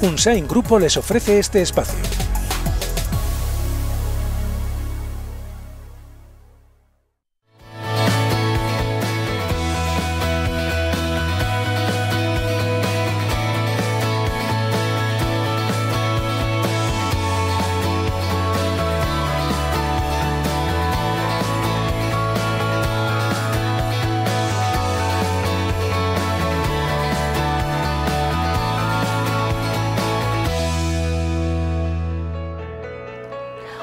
Unsain Grupo les ofrece este espacio.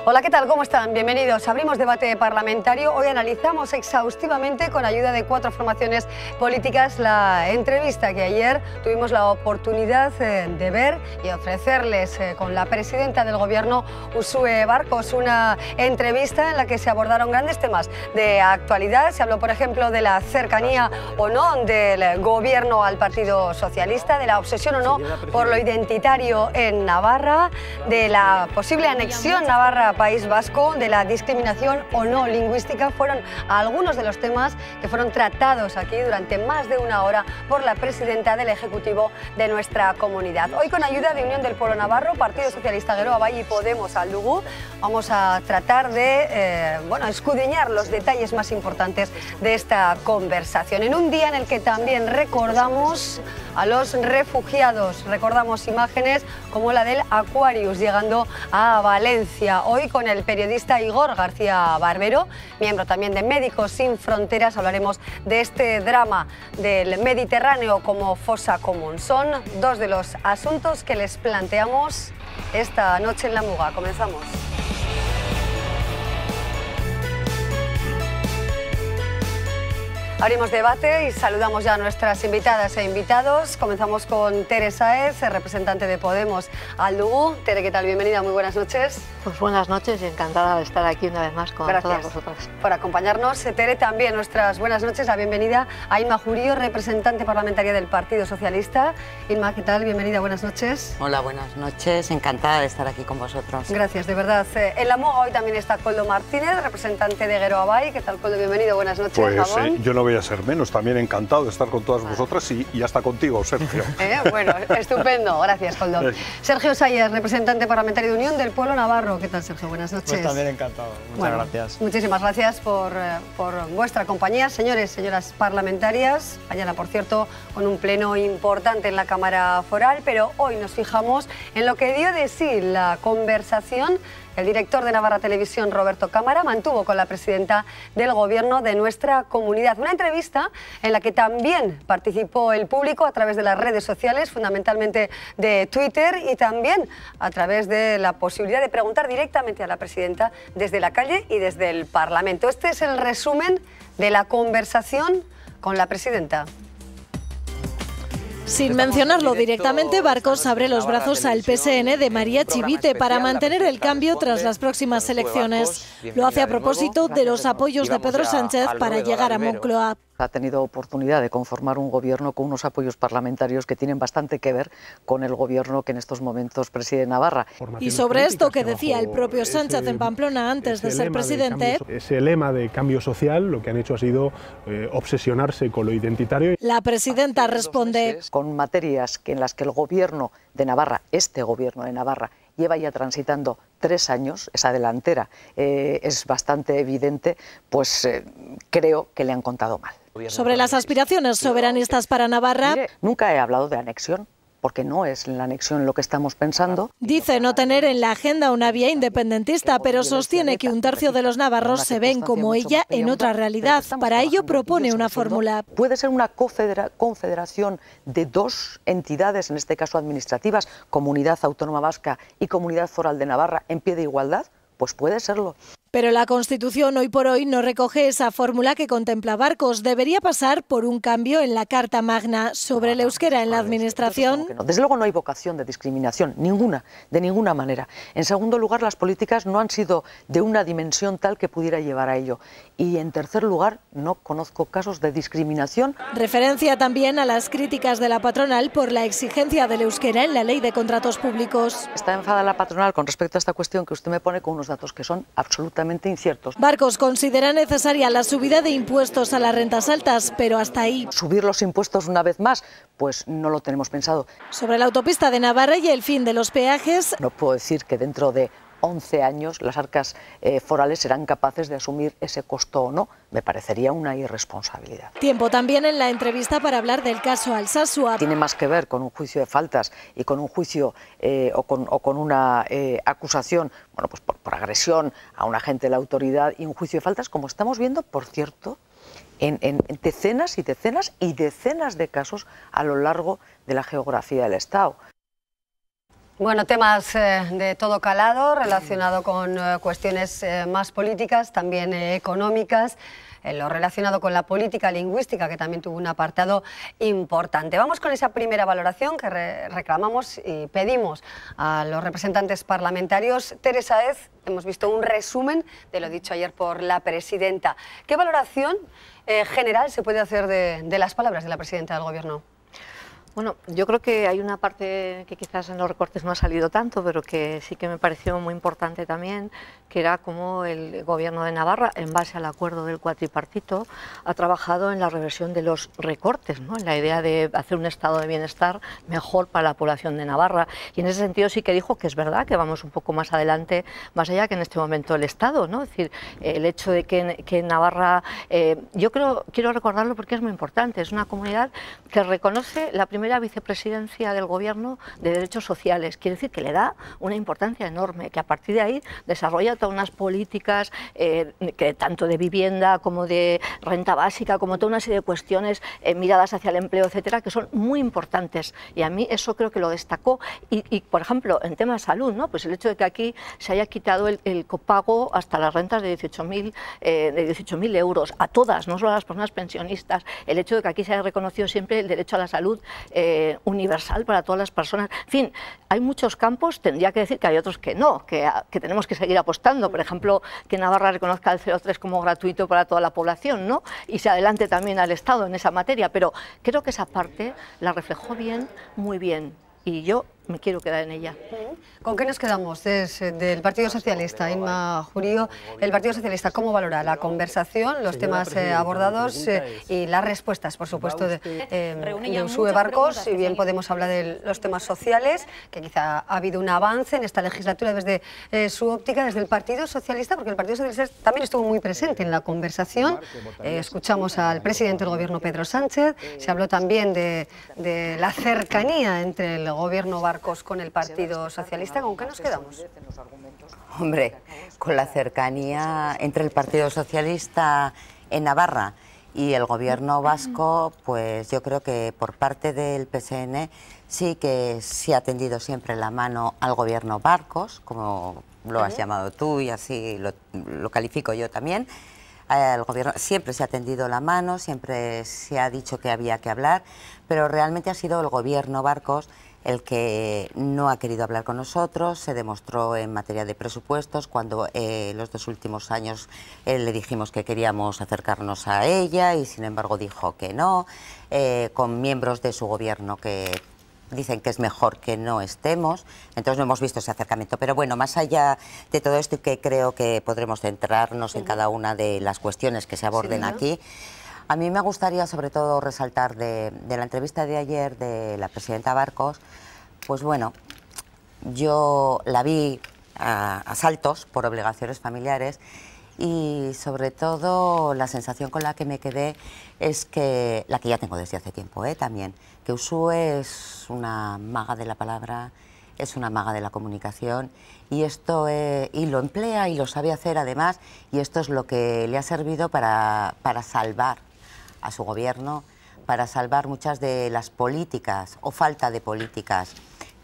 Hola, ¿qué tal? ¿Cómo están? Bienvenidos. Abrimos debate parlamentario. Hoy analizamos exhaustivamente, con ayuda de 4 formaciones políticas, la entrevista que ayer tuvimos la oportunidad de ver y ofrecerles con la presidenta del Gobierno, Uxue Barkos, una entrevista en la que se abordaron grandes temas de actualidad. Se habló, por ejemplo, de la cercanía o no del Gobierno al Partido Socialista, de la obsesión o no por lo identitario en Navarra, de la posible anexión Navarra País Vasco, de la discriminación o no lingüística. Fueron algunos de los temas que fueron tratados aquí durante más de una hora por la presidenta del Ejecutivo de nuestra comunidad. Hoy, con ayuda de Unión del Pueblo Navarro, Partido Socialista Geroa Bai y Podemos Aldugu, vamos a tratar de escudriñar los detalles más importantes de esta conversación. En un día en el que también recordamos a los refugiados, recordamos imágenes como la del Aquarius llegando a Valencia. Hoy, con el periodista Igor García Barbero, miembro también de Médicos Sin Fronteras, hablaremos de este drama del Mediterráneo como fosa común. Son dos de los asuntos que les planteamos esta noche en La Muga. Comenzamos. Abrimos debate y saludamos ya a nuestras invitadas e invitados. Comenzamos con Tere Sáez, representante de Podemos Aldugu. Tere, ¿qué tal? Bienvenida, muy buenas noches. Pues buenas noches y encantada de estar aquí una vez más con todas vosotras. Por acompañarnos. Tere, también nuestras buenas noches, la bienvenida a Inma Jurío, representante parlamentaria del Partido Socialista. Inma, ¿qué tal? Bienvenida, buenas noches. Hola, buenas noches, encantada de estar aquí con vosotros. Gracias, de verdad. En La Muga hoy también está Koldo Martínez, representante de Geroa Bai. ¿Qué tal, Koldo? Bienvenido, buenas noches. Pues yo no voy a ser menos, también encantado de estar con todas vosotras y hasta contigo, Sergio. Bueno, estupendo, gracias, Koldo. Sergio Sayers, representante parlamentario de Unión del Pueblo Navarro. ¿Qué tal, Sergio? Buenas noches. Pues también encantado, muchas gracias. Muchísimas gracias por vuestra compañía, señores, señoras parlamentarias. Mañana, por cierto, con un pleno importante en la Cámara Foral, pero hoy nos fijamos en lo que dio de sí la conversación el director de Navarra Televisión, Roberto Cámara, mantuvo con la presidenta del Gobierno de nuestra comunidad. Una entrevista en la que también participó el público a través de las redes sociales, fundamentalmente de Twitter, y también a través de la posibilidad de preguntar directamente a la presidenta desde la calle y desde el Parlamento. Este es el resumen de la conversación con la presidenta. Sin mencionarlo directamente, Barkos abre los brazos al PSN de María Chivite para mantener el cambio tras las próximas elecciones. Lo hace a propósito de los apoyos de Pedro Sánchez para llegar a Moncloa. Ha tenido oportunidad de conformar un gobierno con unos apoyos parlamentarios que tienen bastante que ver con el gobierno que en estos momentos preside Navarra. Y sobre esto que decía el propio Sánchez en Pamplona antes de ser presidente, ese lema de cambio social lo que han hecho ha sido obsesionarse con lo identitario. La presidenta responde: con materias en las que el gobierno de Navarra, este gobierno de Navarra, lleva ya transitando 3 años, esa delantera es bastante evidente, pues creo que le han contado mal. Sobre las aspiraciones soberanistas para Navarra, mire, nunca he hablado de anexión, porque no es la anexión lo que estamos pensando. Dice no tener en la agenda una vía independentista, pero sostiene que 1/3 de los navarros se ven como ella en otra realidad. Para ello propone una fórmula. Puede ser una confederación de 2 entidades, en este caso administrativas, Comunidad Autónoma Vasca y Comunidad Foral de Navarra, en pie de igualdad. Pues puede serlo. Pero la Constitución hoy por hoy no recoge esa fórmula que contempla Barkos. Debería pasar por un cambio en la Carta Magna sobre el euskera en la Administración. Desde luego no hay vocación de discriminación, ninguna, de ninguna manera. En segundo lugar, las políticas no han sido de una dimensión tal que pudiera llevar a ello. Y en tercer lugar, no conozco casos de discriminación. Referencia también a las críticas de la patronal por la exigencia del euskera en la Ley de Contratos Públicos. Está enfadada la patronal con respecto a esta cuestión que usted me pone con unos datos que son absolutamente absolutamente inciertos. Barcos considera necesaria la subida de impuestos a las rentas altas, pero hasta ahí. ¿Subir los impuestos una vez más? Pues no lo tenemos pensado. Sobre la autopista de Navarra y el fin de los peajes. No puedo decir que dentro de 11 años las arcas forales serán capaces de asumir ese costo o no. Me parecería una irresponsabilidad. Tiempo también en la entrevista para hablar del caso Alsasua. Tiene más que ver con un juicio de faltas y con un juicio o con una acusación, bueno, pues por agresión a un agente de la autoridad y un juicio de faltas, como estamos viendo, por cierto, en decenas y decenas y decenas de casos a lo largo de la geografía del Estado. Bueno, temas de todo calado, relacionado con cuestiones más políticas, también económicas, lo relacionado con la política lingüística, que también tuvo un apartado importante. Vamos con esa primera valoración que reclamamos y pedimos a los representantes parlamentarios. Teresa Hez, hemos visto un resumen de lo dicho ayer por la presidenta. ¿Qué valoración general se puede hacer de las palabras de la presidenta del Gobierno? Bueno, yo creo que hay una parte que quizás en los recortes no ha salido tanto, pero que sí que me pareció muy importante también, que era cómo el Gobierno de Navarra, en base al acuerdo del cuatripartito, ha trabajado en la reversión de los recortes, ¿no? En la idea de hacer un estado de bienestar mejor para la población de Navarra. Y en ese sentido sí que dijo que es verdad que vamos un poco más adelante, más allá que en este momento el Estado, ¿no? Es decir, el hecho de que Navarra, yo quiero recordarlo porque es muy importante, es una comunidad que reconoce la primera vicepresidencia del Gobierno de Derechos Sociales. Quiere decir que le da una importancia enorme, que a partir de ahí desarrolla todas unas políticas que tanto de vivienda como de renta básica, como toda una serie de cuestiones miradas hacia el empleo, etcétera, que son muy importantes. Y a mí eso creo que lo destacó. Y por ejemplo, en tema de salud, ¿no? Pues el hecho de que aquí se haya quitado el copago hasta las rentas de 18.000 euros, a todas, no solo a las personas pensionistas. El hecho de que aquí se haya reconocido siempre el derecho a la salud universal para todas las personas. En fin, hay muchos campos, tendría que decir que hay otros que no, que tenemos que seguir apostando. Por ejemplo, que Navarra reconozca el 0,3 como gratuito para toda la población, ¿no? Y se adelante también al Estado en esa materia, pero creo que esa parte la reflejó bien, muy bien, y yo me quiero quedar en ella. ¿Con qué nos quedamos del Partido Socialista? Inma Jurío, el Partido Socialista, ¿cómo valora la conversación, los temas abordados y las respuestas, por supuesto, de Uxue Barkos? Si bien podemos hablar de los temas sociales, que quizá ha habido un avance en esta legislatura desde su óptica, desde el Partido Socialista, porque el Partido Socialista también estuvo muy presente en la conversación. Escuchamos al presidente del Gobierno, Pedro Sánchez, se habló también de la cercanía entre el Gobierno Barkos con el Partido Socialista. ¿Con qué nos quedamos? Hombre, con la cercanía entre el Partido Socialista en Navarra y el Gobierno vasco, pues yo creo que por parte del PSN sí que se ha tendido siempre la mano al Gobierno Barkos, como lo has llamado tú y así lo califico yo también. El Gobierno siempre se ha tendido la mano, siempre se ha dicho que había que hablar, pero realmente ha sido el Gobierno Barkos el que no ha querido hablar con nosotros. Se demostró en materia de presupuestos, cuando los 2 últimos años le dijimos que queríamos acercarnos a ella y sin embargo dijo que no, con miembros de su gobierno que dicen que es mejor que no estemos, entonces no hemos visto ese acercamiento. Pero bueno, más allá de todo esto, que creo que podremos centrarnos en cada una de las cuestiones que se aborden aquí, a mí me gustaría sobre todo resaltar de la entrevista de ayer de la presidenta Barkos, pues bueno, yo la vi a saltos por obligaciones familiares y sobre todo la sensación con la que me quedé es que, la que ya tengo desde hace tiempo también, que Uxue es una maga de la palabra, es una maga de la comunicación y esto y lo emplea y lo sabe hacer además, y esto es lo que le ha servido para salvar a su gobierno, para salvar muchas de las políticas o falta de políticas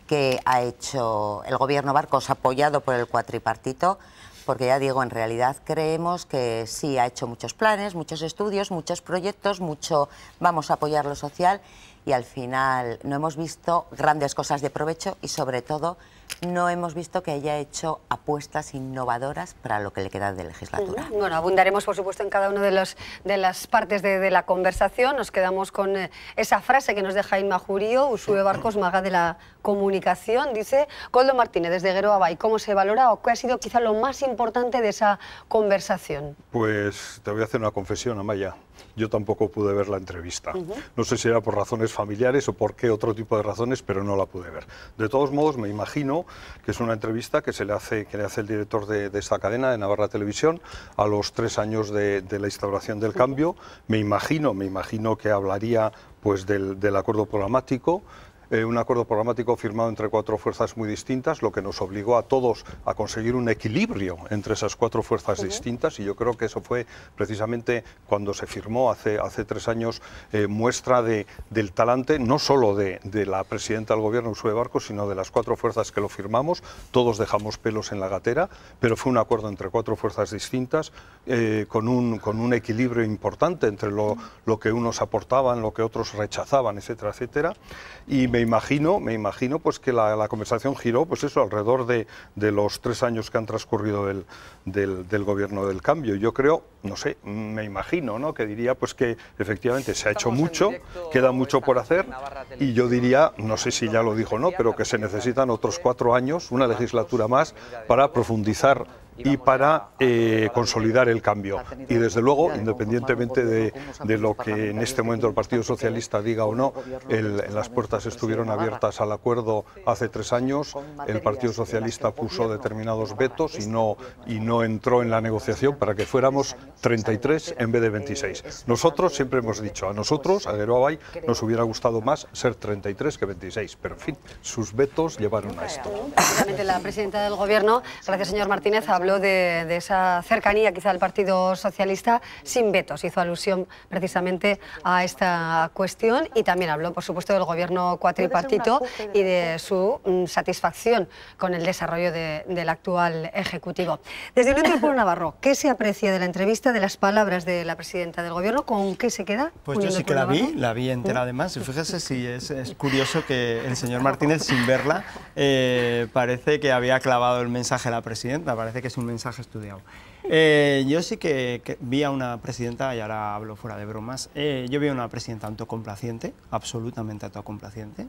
que ha hecho el Gobierno Barkos apoyado por el cuatripartito, porque ya digo, en realidad creemos que sí ha hecho muchos planes, muchos estudios, muchos proyectos, mucho vamos a apoyar lo social y al final no hemos visto grandes cosas de provecho y sobre todo no hemos visto que haya hecho apuestas innovadoras para lo que le queda de legislatura. Bueno, abundaremos por supuesto en cada una de las partes de la conversación. Nos quedamos con esa frase que nos deja Inma Jurío, Uxue Barcos, maga de la comunicación. Dice Koldo Martínez desde Geroa Bai, ¿cómo se valora o qué ha sido quizá lo más importante de esa conversación? Pues te voy a hacer una confesión, Amaya. Yo tampoco pude ver la entrevista. No sé si era por razones familiares o por qué otro tipo de razones, pero no la pude ver. De todos modos, me imagino que es una entrevista que le hace el director de esta cadena, de Navarra Televisión, a los 3 años de la instauración del cambio. Me imagino que hablaría pues del acuerdo programático. Un acuerdo programático firmado entre 4 fuerzas muy distintas, lo que nos obligó a todos a conseguir un equilibrio entre esas 4 fuerzas distintas, y yo creo que eso fue precisamente cuando se firmó hace 3 años, muestra del talante no solo de la presidenta del gobierno, Uxue Barcos, sino de las 4 fuerzas que lo firmamos. Todos dejamos pelos en la gatera, pero fue un acuerdo entre 4 fuerzas distintas, con un equilibrio importante entre lo que unos aportaban, lo que otros rechazaban, etcétera, etcétera. Y me imagino pues que la conversación giró pues eso alrededor de los 3 años que han transcurrido del gobierno del cambio. Yo creo, no sé, me imagino, ¿no?, que diría pues que efectivamente se ha hecho mucho, queda mucho por hacer, y yo diría, no sé si ya lo dijo o no, pero que se necesitan otros 4 años, una legislatura más, para profundizar y para consolidar el cambio. Y desde luego, independientemente de lo que en este momento el Partido Socialista diga o no, las puertas estuvieron abiertas al acuerdo hace 3 años, el Partido Socialista puso determinados vetos y no entró en la negociación para que fuéramos 33 en vez de 26. Nosotros siempre hemos dicho, a nosotros, a Geroa Bai, nos hubiera gustado más ser 33 que 26, pero en fin, sus vetos llevaron a esto. Precisamente la presidenta del Gobierno, gracias señor Martínez, habló de esa cercanía quizá al Partido Socialista sin vetos, hizo alusión precisamente a esta cuestión, y también habló por supuesto del Gobierno cuatripartito y de su satisfacción con el desarrollo del actual Ejecutivo. Desde Unión del Pueblo Navarro, ¿qué se aprecia de la entrevista, de las palabras de la presidenta del Gobierno? ¿Con qué se queda? Pues yo sí que la vi entera además, y fíjese si es curioso que el señor Martínez, sin verla, parece que había clavado el mensaje a la presidenta, parece que es un mensaje estudiado. Yo sí que vi a una presidenta, y ahora hablo fuera de bromas, yo vi a una presidenta autocomplaciente, absolutamente autocomplaciente.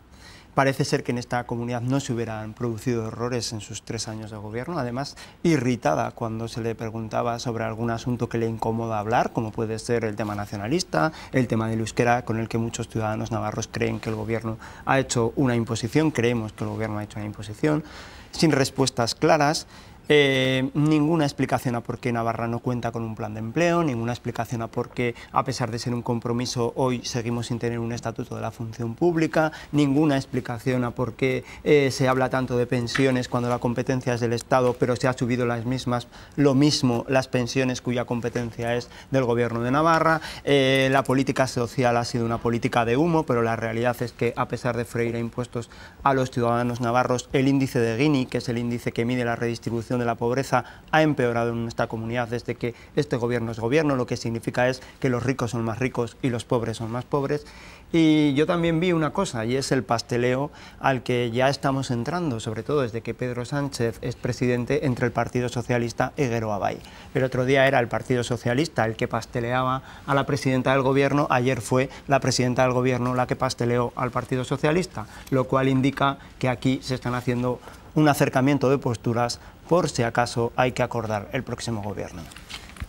Parece ser que en esta comunidad no se hubieran producido errores en sus 3 años de gobierno, además irritada cuando se le preguntaba sobre algún asunto que le incomoda hablar, como puede ser el tema nacionalista, el tema del euskera, con el que muchos ciudadanos navarros creen que el gobierno ha hecho una imposición, creemos que el gobierno ha hecho una imposición, sin respuestas claras. Ninguna explicación a por qué Navarra no cuenta con un plan de empleo, ninguna explicación a por qué, a pesar de ser un compromiso, hoy seguimos sin tener un estatuto de la función pública, ninguna explicación a por qué se habla tanto de pensiones cuando la competencia es del Estado, pero se ha subido lo mismo las pensiones cuya competencia es del Gobierno de Navarra. La política social ha sido una política de humo, pero la realidad es que, a pesar de freír impuestos a los ciudadanos navarros, el índice de Gini, que es el índice que mide la redistribución de la pobreza, ha empeorado en esta comunidad desde que este gobierno es gobierno, lo que significa es que los ricos son más ricos y los pobres son más pobres. Y yo también vi una cosa, y es el pasteleo al que ya estamos entrando, sobre todo desde que Pedro Sánchez es presidente, entre el Partido Socialista y Geroa Bai. El otro día era el Partido Socialista el que pasteleaba a la presidenta del gobierno, ayer fue la presidenta del gobierno la que pasteleó al Partido Socialista, lo cual indica que aquí se están haciendo un acercamiento de posturas por si acaso hay que acordar el próximo gobierno.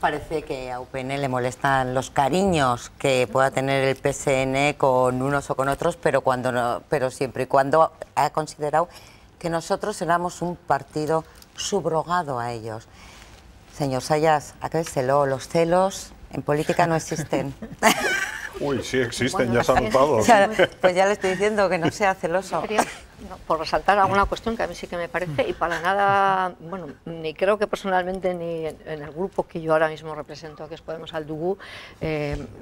Parece que a UPN le molestan los cariños que pueda tener el PSN con unos o con otros, pero siempre y cuando ha considerado que nosotros éramos un partido subrogado a ellos. Señor Sayas, aclárenselo, los celos en política no existen. Uy, sí existen, ya se ha notado. Pues ya le estoy diciendo que no sea celoso. Por resaltar alguna cuestión que a mí sí que me parece, y para nada, bueno, ni creo que personalmente ni en el grupo que yo ahora mismo represento, que es Podemos Aldugu,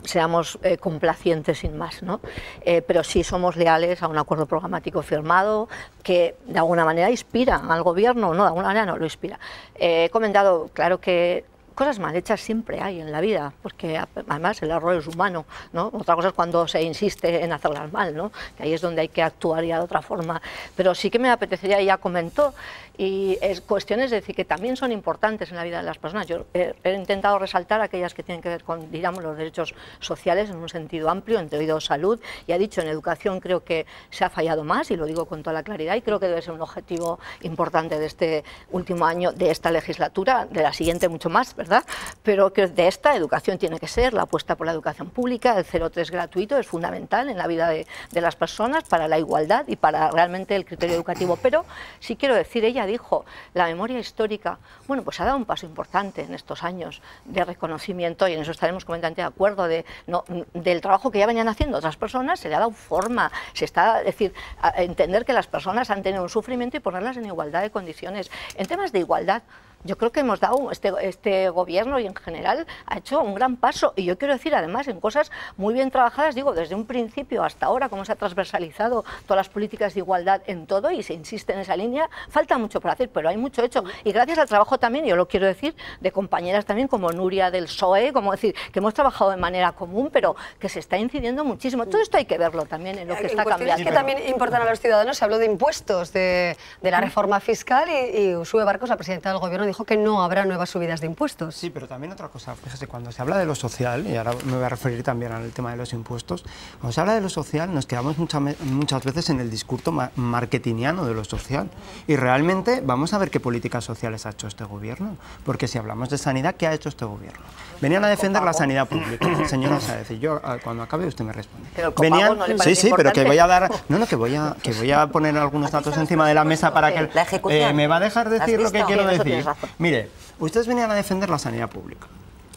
seamos complacientes sin más, ¿no? Pero sí somos leales a un acuerdo programático firmado que de alguna manera inspira al gobierno, no, de alguna manera no lo inspira. He comentado, claro que cosas mal hechas siempre hay en la vida, porque además el error es humano, ¿no? Otra cosa es cuando se insiste en hacerlas mal, ¿no? Que ahí es donde hay que actuar ya de otra forma. Pero sí que me apetecería, ya comentó, y es cuestiones de decir que también son importantes en la vida de las personas. Yo he intentado resaltar aquellas que tienen que ver con, digamos, los derechos sociales en un sentido amplio, incluido salud, y ha dicho en educación creo que se ha fallado más, y lo digo con toda la claridad, y creo que debe ser un objetivo importante de este último año, de esta legislatura, de la siguiente mucho más, ¿verdad? Pero que de esta educación tiene que ser la apuesta por la educación pública, el 0,3 gratuito es fundamental en la vida de las personas, para la igualdad y para realmente el criterio educativo. Pero sí quiero decir, ella dijo, la memoria histórica, bueno, pues ha dado un paso importante en estos años de reconocimiento, y en eso estaremos completamente de acuerdo, del trabajo que ya venían haciendo otras personas, se le ha dado forma, se está, es decir, a entender que las personas han tenido un sufrimiento y ponerlas en igualdad de condiciones. En temas de igualdad, yo creo que hemos dado, este gobierno y en general ha hecho un gran paso, y yo quiero decir además en cosas muy bien trabajadas, digo, desde un principio hasta ahora, cómo se ha transversalizado todas las políticas de igualdad en todo, y se insiste en esa línea. Falta mucho por hacer, pero hay mucho hecho, y gracias al trabajo también, yo lo quiero decir, de compañeras también como Nuria del PSOE, como decir, que hemos trabajado de manera común, pero que se está incidiendo muchísimo. Todo esto hay que verlo también en lo que está cambiando. Que también importan a los ciudadanos, se habló de impuestos, de la reforma fiscal, y Uxue Barkos, la presidenta del gobierno, dijo que no habrá nuevas subidas de impuestos. Sí, pero también otra cosa, fíjese, cuando se habla de lo social, y ahora me voy a referir también al tema de los impuestos, cuando se habla de lo social nos quedamos muchas veces en el discurso marketingiano de lo social, y realmente vamos a ver qué políticas sociales ha hecho este gobierno, porque si hablamos de sanidad, ¿qué ha hecho este gobierno? Venían a defender la sanidad pública, señora Sáez, y yo cuando acabe usted me responde. Pero el copago no le parece sí, pero que voy a dar, que voy a poner algunos datos encima de la mesa para que me va a dejar decir lo que quiero decir. Mire, ustedes venían a defender la sanidad pública.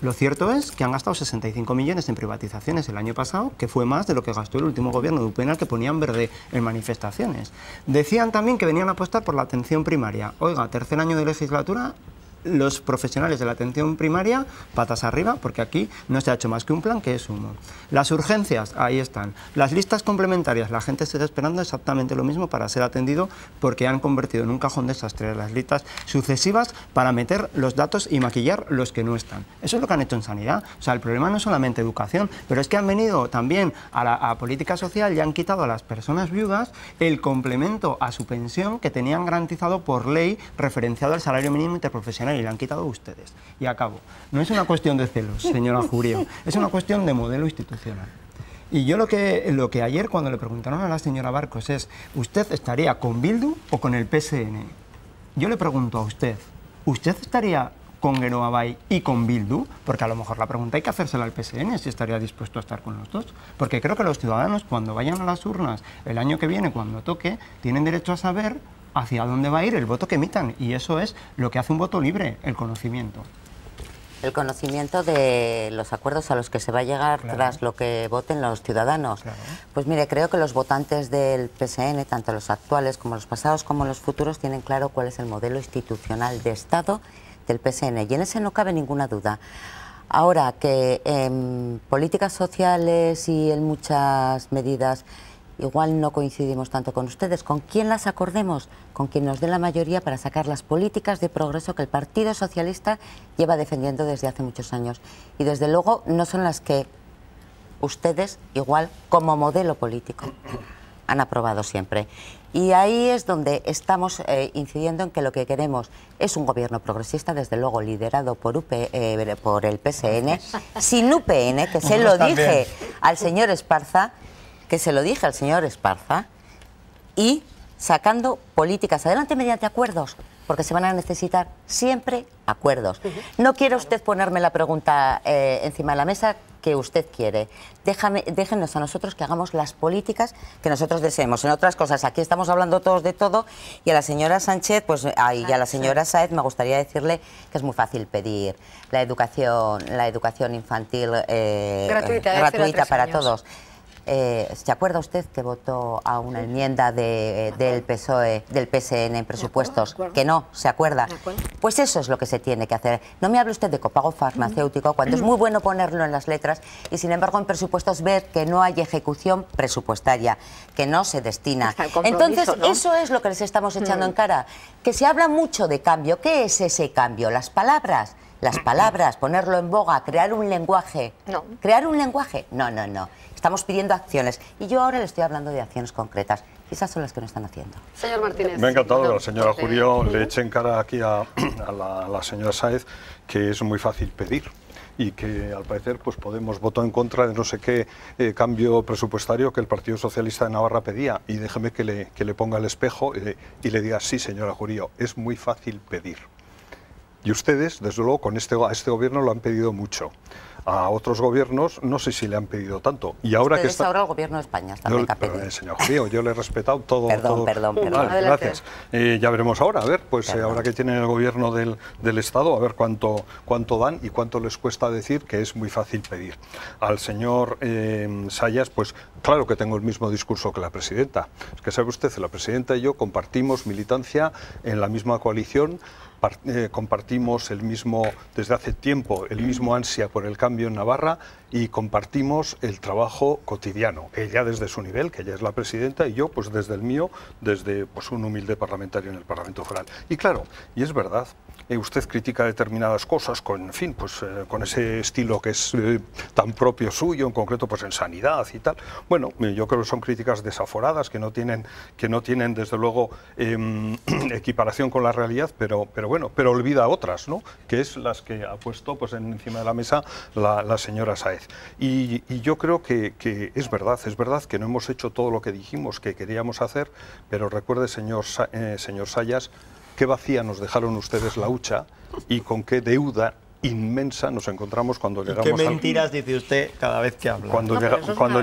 Lo cierto es que han gastado 65 millones en privatizaciones el año pasado, que fue más de lo que gastó el último gobierno de UPN, al que ponían verde en manifestaciones. Decían también que venían a apostar por la atención primaria. Oiga, tercer año de legislatura, los profesionales de la atención primaria, patas arriba, porque aquí no se ha hecho más que un plan que es humo. Las urgencias, ahí están. Las listas complementarias, la gente está esperando exactamente lo mismo para ser atendido, porque han convertido en un cajón desastre las listas sucesivas para meter los datos y maquillar los que no están. Eso es lo que han hecho en sanidad. O sea, el problema no es solamente educación, pero es que han venido también a política social y han quitado a las personas viudas el complemento a su pensión que tenían garantizado por ley referenciado al salario mínimo interprofesional, y le han quitado ustedes. Y acabo. No es una cuestión de celos, señora Jurio, es una cuestión de modelo institucional. Y yo lo que ayer cuando le preguntaron a la señora Barkos es, ¿usted estaría con Bildu o con el PSN? Yo le pregunto a usted, ¿usted estaría con Geroa Bai y con Bildu? Porque a lo mejor la pregunta hay que hacérsela al PSN, si estaría dispuesto a estar con los dos. Porque creo que los ciudadanos, cuando vayan a las urnas el año que viene, cuando toque, tienen derecho a saber hacia dónde va a ir el voto que emitan, y eso es lo que hace un voto libre, el conocimiento. El conocimiento de los acuerdos a los que se va a llegar tras lo que voten los ciudadanos. Pues mire, creo que los votantes del PSN, tanto los actuales como los pasados como los futuros, tienen claro cuál es el modelo institucional de Estado del PSN, y en ese no cabe ninguna duda. Ahora, que en políticas sociales y en muchas medidas igual no coincidimos tanto con ustedes, ¿con quién las acordemos? Con quien nos dé la mayoría para sacar las políticas de progreso que el Partido Socialista lleva defendiendo desde hace muchos años. Y desde luego no son las que ustedes, igual como modelo político, han aprobado siempre. Y ahí es donde estamos incidiendo en que lo que queremos es un gobierno progresista, desde luego liderado por el PSN, sin UPN, que se lo dije al señor Esparza, y sacando políticas adelante mediante acuerdos, porque se van a necesitar siempre acuerdos. No quiere usted ponerme la pregunta encima de la mesa que usted quiere. Déjenos a nosotros que hagamos las políticas que nosotros deseemos. En otras cosas, aquí estamos hablando todos de todo, y a la señora Sánchez, pues, y a la señora Sáez me gustaría decirle que es muy fácil pedir la educación infantil gratuita para todos. ¿Se acuerda usted que votó a una enmienda del PSOE, del PSN en presupuestos? Que no, ¿se acuerda? Pues eso es lo que se tiene que hacer. No me hable usted de copago farmacéutico, cuando es muy bueno ponerlo en las letras, y sin embargo en presupuestos ver que no hay ejecución presupuestaria, que no se destina. Entonces, ¿no? Eso es lo que les estamos echando en cara. Que se habla mucho de cambio. ¿Qué es ese cambio? Las palabras las palabras, ponerlo en boga, crear un lenguaje. No. ¿Crear un lenguaje? No, no, no. Estamos pidiendo acciones. Y yo ahora le estoy hablando de acciones concretas. Esas son las que no están haciendo. Señor Martínez. Me ha encantado que la señora Jurió le eche en cara aquí a la señora Sáez que es muy fácil pedir y que al parecer pues Podemos votó en contra de no sé qué cambio presupuestario que el Partido Socialista de Navarra pedía. Y déjeme que le ponga el espejo y le diga, sí, señora Jurió, es muy fácil pedir. Y ustedes, desde luego, a este gobierno lo han pedido mucho. A otros gobiernos no sé si le han pedido tanto. Y ahora ustedes ahora el gobierno de España también ha pedido. Señor Jurió, yo le he respetado todo. Perdón. Vale, gracias. Ya veremos ahora, a ver, pues ahora que tienen el gobierno del Estado, a ver cuánto dan y cuánto les cuesta decir que es muy fácil pedir. Al señor Sayas, pues claro que tengo el mismo discurso que la presidenta. Es que sabe usted, la presidenta y yo compartimos militancia en la misma coalición. Compartimos desde hace tiempo el mismo ansia por el cambio en Navarra y compartimos el trabajo cotidiano, ella desde su nivel, que ella es la presidenta, y yo pues desde el mío, desde pues un humilde parlamentario en el Parlamento Foral. Y claro, y es verdad, usted critica determinadas cosas con ese estilo que es tan propio suyo, en concreto pues en sanidad y tal. Bueno, yo creo que son críticas desaforadas, que no tienen desde luego equiparación con la realidad, pero olvida otras, ¿no? Que es las que ha puesto pues encima de la mesa la señora Sáez. Y yo creo que es verdad que no hemos hecho todo lo que dijimos que queríamos hacer, pero recuerde, señor Sayas, qué vacía nos dejaron ustedes la hucha y con qué deuda inmensa nos encontramos cuando llegamos. ¿Qué mentiras dice usted cada vez que habla? Cuando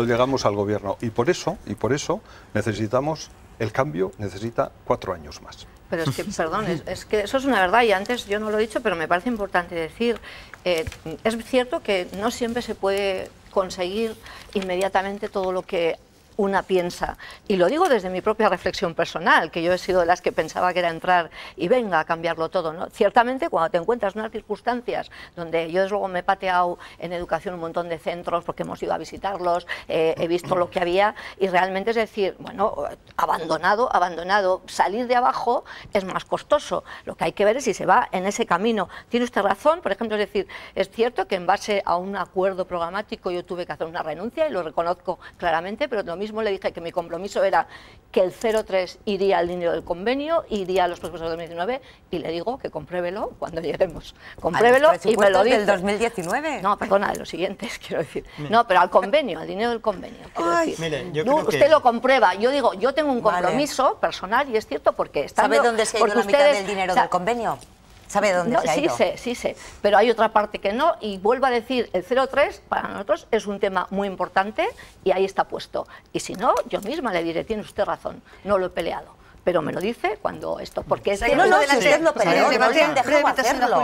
llegamos al gobierno. Y por eso necesitamos el cambio, necesita 4 años más. Pero es que, perdón, es que eso es una verdad y antes yo no lo he dicho, pero me parece importante decir, es cierto que no siempre se puede conseguir inmediatamente todo lo que una piensa, y lo digo desde mi propia reflexión personal, que yo he sido de las que pensaba que era entrar y venga a cambiarlo todo, ¿no? Ciertamente cuando te encuentras en unas circunstancias donde yo desde luego me he pateado en educación un montón de centros porque hemos ido a visitarlos, he visto lo que había y realmente es decir, bueno, abandonado, salir de abajo es más costoso, lo que hay que ver es si se va en ese camino. Tiene usted razón, por ejemplo, es decir, es cierto que en base a un acuerdo programático yo tuve que hacer una renuncia y lo reconozco claramente, pero lo mismo le dije que mi compromiso era que el 0,3 iría al dinero del convenio, iría a los presupuestos de 2019 y le digo que compruébelo cuando lleguemos. Compruébelo y me lo dice. ¿Del 2019? No, perdona, de los siguientes, quiero decir. No, pero al convenio, al dinero del convenio. Ay, mire, yo creo usted lo comprueba. Yo digo, yo tengo un compromiso personal y es cierto porque está. ¿Sabe dónde se ha ido la mitad del dinero del convenio? ¿Sabe dónde se ha ido? Sí sé, pero hay otra parte que no, y vuelvo a decir, el 0,3 para nosotros es un tema muy importante y ahí está puesto. Y si no, yo misma le diré, tiene usted razón, no lo he peleado. Pero me lo dice cuando esto, porque es que no, si usted lo peleó, no le han dejado hacerlo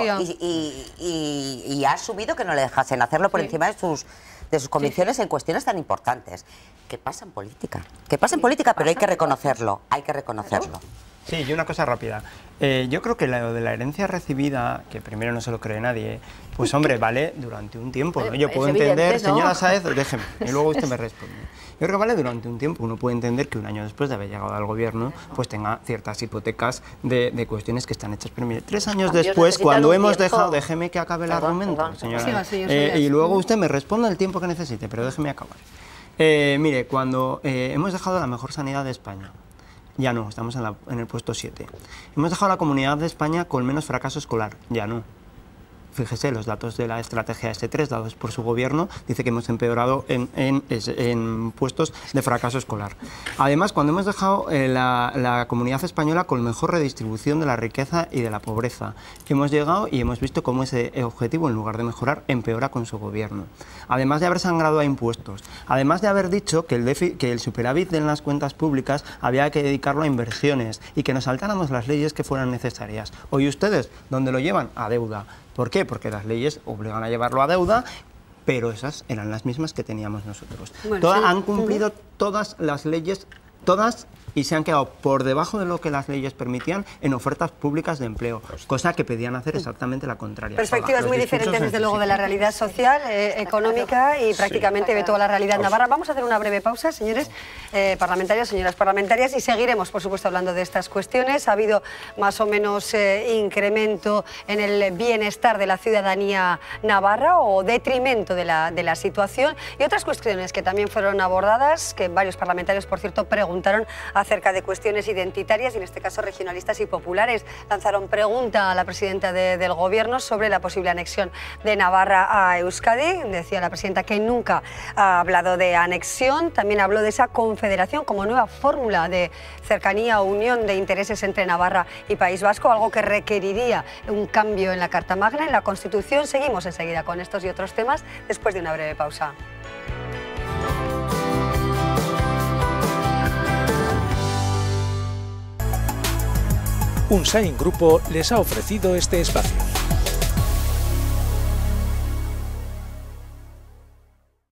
y ha asumido que no le dejasen hacerlo por encima de sus convicciones en cuestiones tan importantes. Que pasa en política, pero hay que reconocerlo, Sí, y una cosa rápida. Yo creo que lo de la herencia recibida, que primero no se lo cree nadie, pues hombre, vale durante un tiempo, ¿no? Yo puedo entender, señora Sáez, déjeme, y luego usted me responde. Yo creo que vale durante un tiempo. Uno puede entender que un año después de haber llegado al gobierno, pues tenga ciertas hipotecas de cuestiones que están hechas. Pero mire, 3 años después, cuando hemos dejado, déjeme que acabe el argumento, señora. Y luego usted me responda el tiempo que necesite, pero déjeme acabar. Mire, cuando hemos dejado la mejor sanidad de España, ya no, estamos en el puesto 7. Hemos dejado la comunidad de España con menos fracaso escolar, ya no. Fíjese, los datos de la estrategia S3 dados por su gobierno dice que hemos empeorado en puestos de fracaso escolar. Además, cuando hemos dejado la comunidad española con mejor redistribución de la riqueza y de la pobreza, hemos llegado y hemos visto cómo ese objetivo, en lugar de mejorar, empeora con su gobierno. Además de haber sangrado a impuestos, además de haber dicho que el superávit de las cuentas públicas había que dedicarlo a inversiones y que nos saltáramos las leyes que fueran necesarias. Hoy ustedes, ¿dónde lo llevan? A deuda. ¿Por qué? Porque las leyes obligan a llevarlo a deuda, pero esas eran las mismas que teníamos nosotros. Bueno, han cumplido todas las leyes todas y se han quedado por debajo de lo que las leyes permitían en ofertas públicas de empleo, cosa que pedían hacer exactamente la contraria. Perspectivas muy diferentes, desde luego, de la realidad social, económica y prácticamente de toda la realidad navarra. Vamos a hacer una breve pausa, señores parlamentarios, señoras parlamentarias, y seguiremos, por supuesto, hablando de estas cuestiones. Ha habido más o menos incremento en el bienestar de la ciudadanía navarra o detrimento de la situación, y otras cuestiones que también fueron abordadas, que varios parlamentarios, por cierto, preguntaron acerca de cuestiones identitarias y en este caso regionalistas y populares. Lanzaron pregunta a la presidenta del Gobierno sobre la posible anexión de Navarra a Euskadi. Decía la presidenta que nunca ha hablado de anexión. También habló de esa confederación como nueva fórmula de cercanía o unión de intereses entre Navarra y País Vasco, algo que requeriría un cambio en la Carta Magna, en la Constitución. Seguimos enseguida con estos y otros temas después de una breve pausa. UNSAIN Grupo les ha ofrecido este espacio.